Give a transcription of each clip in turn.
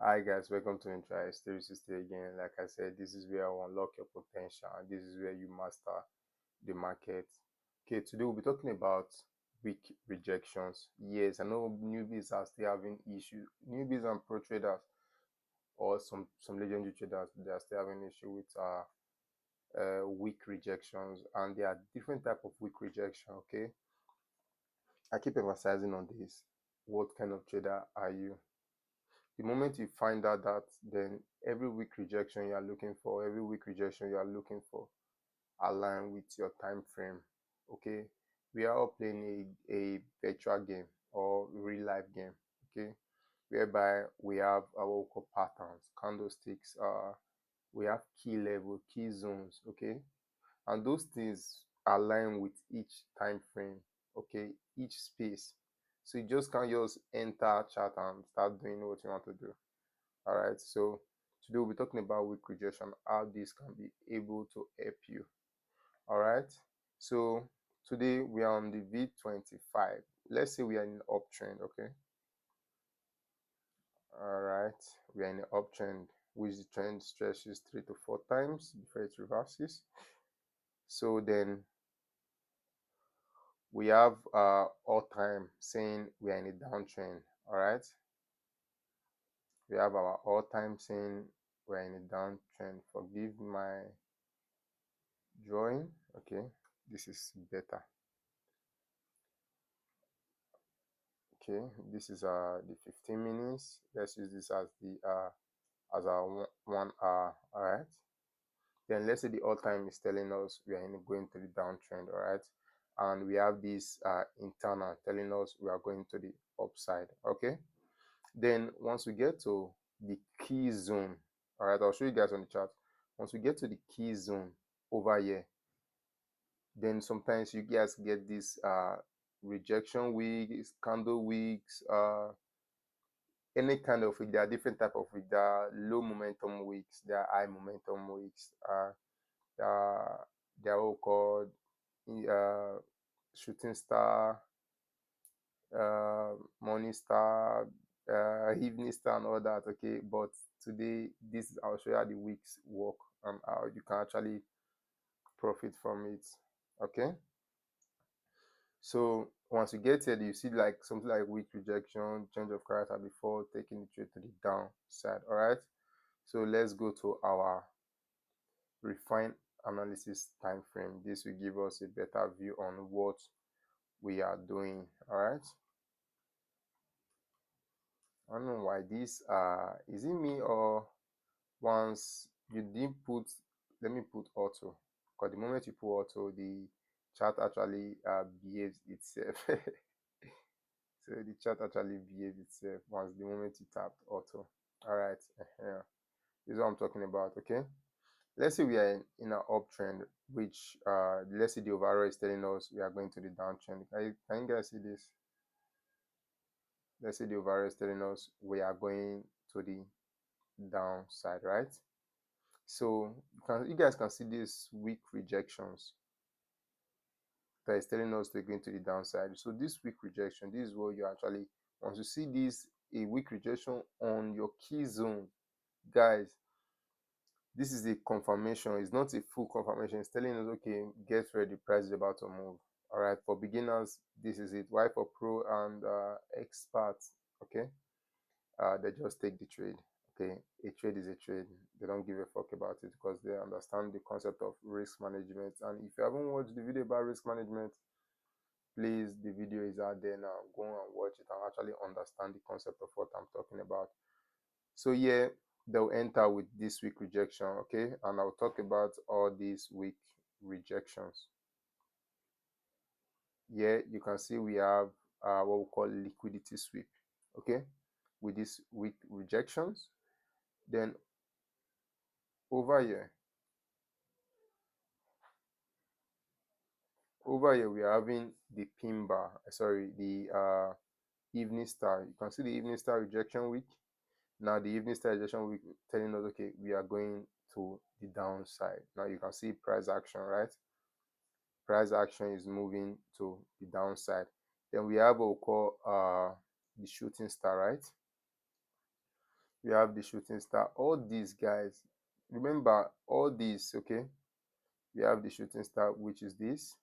Hi guys, welcome to Neutral.x360 again. Like I said, this is where I unlock your potential and this is where you master the market. Okay, today we'll be talking about weak rejections. Yes, I know newbies are still having issues. Newbies and pro traders or some legendary traders, they are still having issue with weak rejections, and there are different type of weak rejection. Okay, I keep emphasizing on this. What kind of trader are you? The moment you find out that, then every week rejection you are looking for, every week rejection you are looking for, align with your time frame. Okay, we are all playing a virtual game or real life game. Okay, whereby we have our local patterns, candlesticks, we have key level, key zones. Okay, and those things align with each time frame. Okay, each space. So you just can't just enter chat and start doing what you want to do. All right, so today we'll be talking about weak rejection, how this can be able to help you. All right, so today we are on the V25. Let's say we are in an uptrend. Okay, all right, we are in an uptrend which the trend stretches 3 to 4 times before it reverses. So then we have all time saying we are in a downtrend. All right, we have our all time saying we're in a downtrend. Forgive my drawing. Okay, this is better. Okay, this is the 15 minutes. Let's use this as the as our 1 hour. All right, then let's say the all time is telling us we are going to the downtrend. All right, and we have this internal telling us we are going to the upside. Okay, then once we get to the key zone, all right, I'll show you guys on the chart. Once we get to the key zone over here, then sometimes you guys get this rejection weeks, candle weeks, any kind of week. There are different type of week. There are low momentum weeks, there are high momentum weeks, uh, they are all called uh, shooting star, morning star, evening star, and all that. Okay, but today this I'll show you how the weeks work and how you can actually profit from it. Okay, so once you get here, you see like something like weak rejection, change of character before taking the trade to the downside. All right, so let's go to our refined analysis time frame. This will give us a better view on what we are doing. All right, I don't know why this is it me, or once you didn't put, let me put auto, because the moment you put auto, the chart actually behaves itself. So the chart actually behaves itself once the moment you tapped auto. All right, this is what I'm talking about. Okay, let's say we are in an uptrend, which let's say the overall is telling us we are going to the downtrend. Can you guys see this? Let's say the overall is telling us we are going to the downside, right? So you guys can see these weak rejections that is telling us they're going to the downside. So this weak rejection, this is what you actually, once you see this a weak rejection on your key zone, guys, this is a confirmation. It's not a full confirmation. It's telling us, okay, get ready, the price is about to move. All right, for beginners, this is it. Why for pro and experts? Okay, they just take the trade. Okay, a trade is a trade. They don't give a fuck about it because they understand the concept of risk management. And if you haven't watched the video about risk management, please, the video is out there now. Go and watch it and actually understand the concept of what I'm talking about. So yeah, they'll enter with this week rejection. Okay, and I'll talk about all these week rejections. Yeah, you can see we have what we call liquidity sweep. Okay, with this week rejections. Then over here, we are having the pin bar. Sorry, the evening star. You can see the evening star rejection week. Now the evening star rejection week telling us, okay, we are going to the downside. Now you can see price action, right? Price action is moving to the downside. Then we have what we call the shooting star, right? we have the shooting star. All these guys, remember all these, okay? We have the shooting star, which is this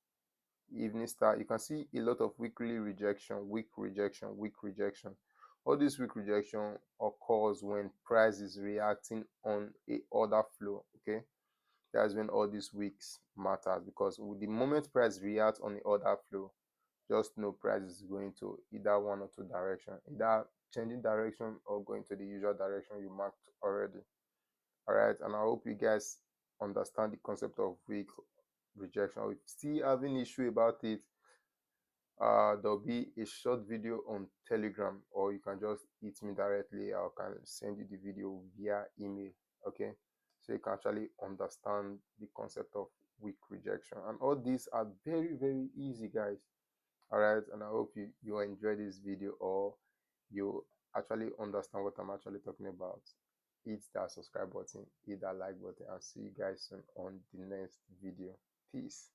evening star. You can see a lot of weekly rejection, weak rejection, weak rejection. All this weak rejection occurs when price is reacting on a order flow, okay? That's when all these weeks matters, because with the moment price reacts on the order flow, just know price is going to either one or two direction, either changing direction or going to the usual direction you marked already. All right, and I hope you guys understand the concept of weak rejection. If you still having issue about it, there'll be a short video on Telegram, or you can just hit me directly. I can send you the video via email, okay? So you can actually understand the concept of weak rejection, and all these are very, very easy, guys. All right, and I hope you enjoy this video, or you actually understand what I'm actually talking about. Hit that subscribe button, hit that like button, and see you guys soon on the next video. Peace.